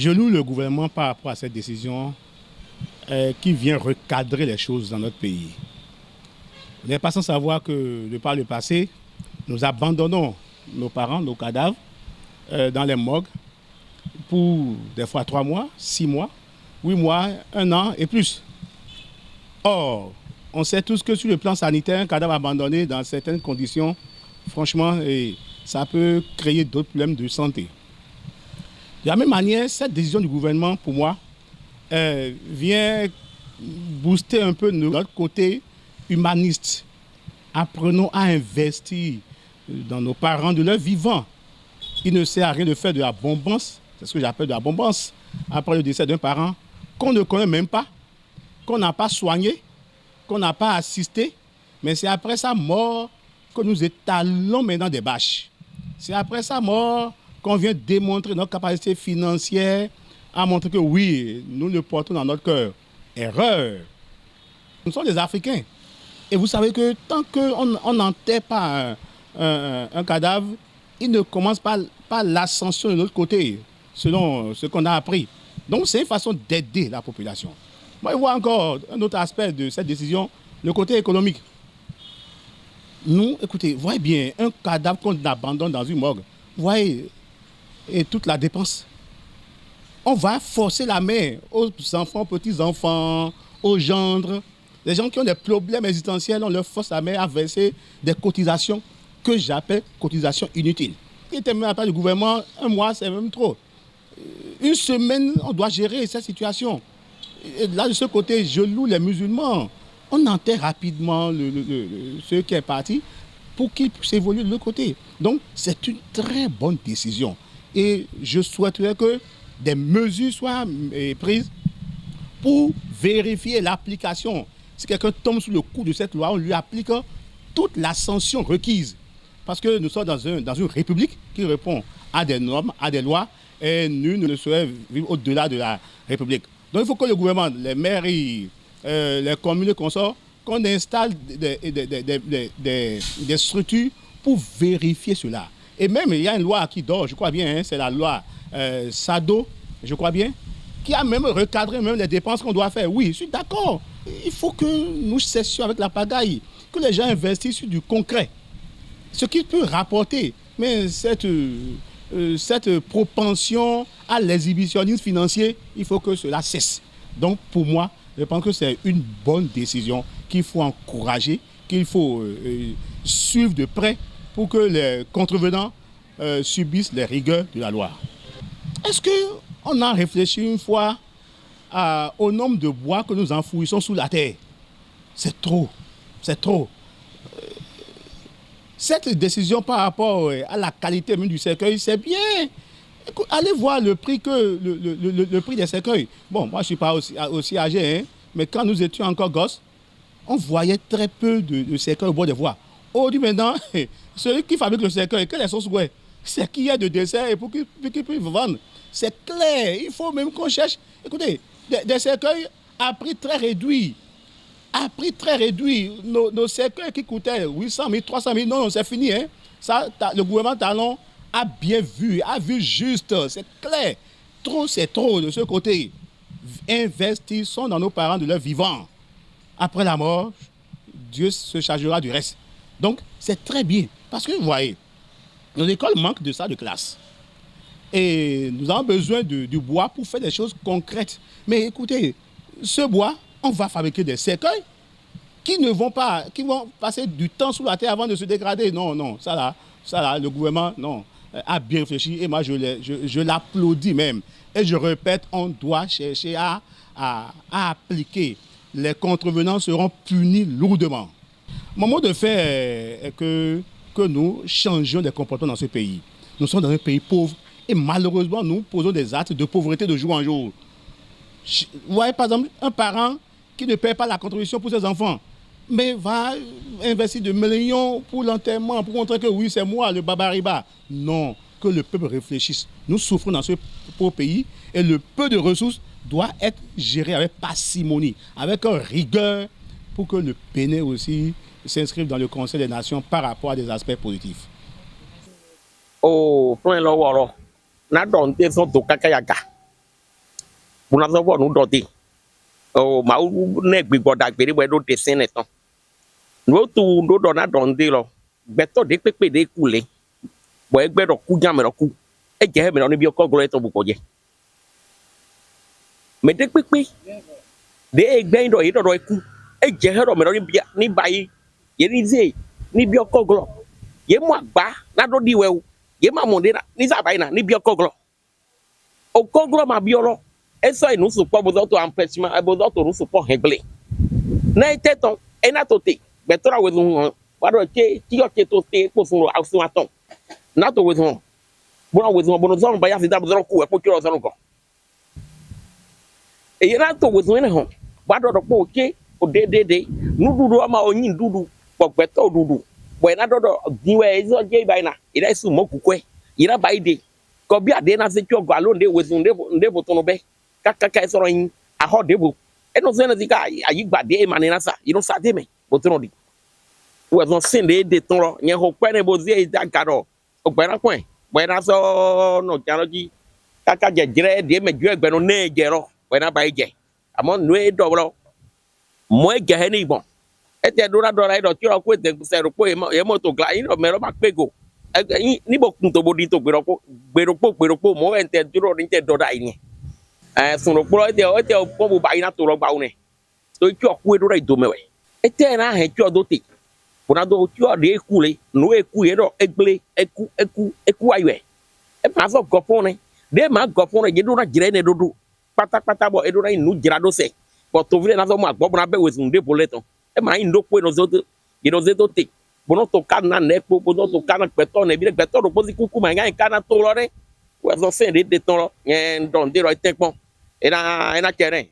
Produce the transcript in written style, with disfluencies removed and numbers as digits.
Je loue le gouvernement par rapport à cette décision qui vient recadrer les choses dans notre pays. Vous n'êtes pas sans savoir que, de par le passé, nous abandonnons nos parents, nos cadavres, dans les morgues pour des fois 3 mois, 6 mois, 8 mois, 1 an et plus. Or, on sait tous que sur le plan sanitaire, un cadavre abandonné dans certaines conditions, franchement, ça peut créer d'autres problèmes de santé. De la même manière, cette décision du gouvernement, pour moi, vient booster un peu notre côté humaniste. Apprenons à investir dans nos parents de leur vivant. Il ne sert à rien de faire de la bombance, c'est ce que j'appelle de la bombance, après le décès d'un parent qu'on ne connaît même pas, qu'on n'a pas soigné, qu'on n'a pas assisté, mais c'est après sa mort que nous étalons maintenant des bâches. C'est après sa mort qu'on vient démontrer notre capacité financière, à montrer que oui, nous le portons dans notre cœur. Erreur. Nous sommes des Africains. Et vous savez que tant qu'on n'enterre pas un cadavre, il ne commence pas l'ascension de l'autre côté, selon ce qu'on a appris. Donc c'est une façon d'aider la population. Moi, je vois encore un autre aspect de cette décision, le côté économique. Nous, écoutez, voyez bien, un cadavre qu'on abandonne dans une morgue, voyez, et toute la dépense. On va forcer la main aux enfants, petits-enfants, aux gendres. Les gens qui ont des problèmes existentiels, on leur force la main à verser des cotisations que j'appelle cotisations inutiles. Qui était même à la part du gouvernement, 1 mois, c'est même trop. 1 semaine, on doit gérer cette situation. Et là, de ce côté, je loue les musulmans. On enterre rapidement ceux qui est parti pour qu'ils puissent évoluer de l'autre côté. Donc, c'est une très bonne décision. Et je souhaiterais que des mesures soient prises pour vérifier l'application. Si quelqu'un tombe sous le coup de cette loi, on lui applique toute la sanction requise. Parce que nous sommes dans une république qui répond à des normes, à des lois, et nul ne saurait vivre au-delà de la république. Donc il faut que le gouvernement, les mairies, les communes et consorts, qu'on installe des structures pour vérifier cela. Et même, il y a une loi qui dort, je crois bien, hein, c'est la loi SADO, je crois bien, qui a même recadré même les dépenses qu'on doit faire. Oui, je suis d'accord. Il faut que nous cessions avec la pagaille, que les gens investissent sur du concret. Ce qui peut rapporter, mais cette propension à l'exhibitionnisme financier, il faut que cela cesse. Donc pour moi, je pense que c'est une bonne décision qu'il faut encourager, qu'il faut suivre de près pour que les contrevenants subissent les rigueurs de la loi. Est-ce qu'on a réfléchi une fois au nombre de bois que nous enfouissons sous la terre? C'est trop, c'est trop. Cette décision par rapport à la qualité même du cercueil, c'est bien. Écoute, allez voir le prix, le prix des cercueils. Bon, moi je ne suis pas aussi âgé, hein, mais quand nous étions encore gosses, on voyait très peu de cercueils au bord des voies. Aujourd'hui maintenant, celui qui fabrique le cercueil, quelle est son souhait? C'est qu'il y ait de dessert et pour qu'il puisse vendre. C'est clair, il faut même qu'on cherche. Écoutez, des cercueils à prix très réduit. À prix très réduit. Nos cercueils qui coûtaient 800 000, 300 000, non, c'est fini. Hein. Ça, le gouvernement Talon a bien vu, a vu juste, c'est clair. Trop, c'est trop de ce côté. Investissons dans nos parents de leur vivant. Après la mort, Dieu se chargera du reste. Donc, c'est très bien. Parce que, vous voyez, nos écoles manquent de ça de classe. Et nous avons besoin du bois pour faire des choses concrètes. Mais écoutez, ce bois, on va fabriquer des cercueils qui vont passer du temps sous la terre avant de se dégrader. Non, non, ça là, le gouvernement, non, a bien réfléchi. Et moi, je l'applaudis même. Et je répète, on doit chercher à appliquer. Les contrevenants seront punis lourdement. Mon mot de fait est que nous changions des comportements dans ce pays. Nous sommes dans un pays pauvre et malheureusement, nous posons des actes de pauvreté de jour en jour. Vous voyez, par exemple, un parent qui ne paie pas la contribution pour ses enfants, mais va investir de millions pour l'enterrement, pour montrer que oui, c'est moi, le babariba. Non, que le peuple réfléchisse. Nous souffrons dans ce pauvre pays et le peu de ressources doit être géré avec parcimonie, avec rigueur, pour que le Bénin aussi s'inscrive dans le Conseil des Nations par rapport à des aspects positifs. Oh, point là, voilà. Na donté son to kakayaka. Buna so nous doté. Oh, ma ou ne gbigbo dagbe we do dessin netan. No tu do do na donde lo. Beto de pepe de kule. Bo egbe do ku jam ro ku. E je me no ni bi okoglo eto bu ko je. Me de pepe de egbe ndo yi do eku. E je he ro me no ni bayi. Ye ni ze ni bi okoglo. Ye mu agba na do di we o. Ye ma mo de na ni za bayi na ni bi okoglo. Okoglo ma bi olo. Eso inu support bo do to empêchement e bo do to support hegle. Na iteton e na to te. Betora we nu wado che ti o che to te po fun asun aton. Na to we nu. Bona we nu bona zon ba ya fi da bo ku e po kiro zon ko. E na to we nu ne ho. Wado do po che o de nu dudu ama onyin dudu po beto dudu. Bo na do do diwe izo je ba na. Ira su mo kukwe. Ira ba ide. Ko bi ade na se ti ogo alo de we nu de bo to no be. Kaka e soro yin a ho de bo. E no se na zika ayi gbade e mani na sa. You don't sa de me. Bo to no di. We don't send de ton lo. Yen ho pe ne bo zi da garo. O gbe na kwen. Bo na so no jaro ji. Kaka je jire de me ju egbe no ne je ro. Bo na ba je. Amo nu e do lo. Mo e je he ni bon. E te do na do ra do ti ro ko te se ro po e mo to gla yin me ro ba pe go. Ni bo kun to bo di to gbe ro po mo en te duro ni te do da yin. Sun ro po e te o po bo ba yin na to ro gba o ne. To ti o ku e do ra do me we. E te na he ti o do te. Bona do ti o de eku le no eku ye do egle eku aywe e ma so gopon ne de ma gopon ne je do na jire ne dodo pata bo e do na inu jira do se bo to vile na so ma gbo bona be we sun de boleton e ma yin do pe no zo ye do ze do te bono to ka na ne po bono to ka na peto ne bi peto do posi kuku ma yan ka na to lo re we so se de ton lo en don de ro te pon e na kere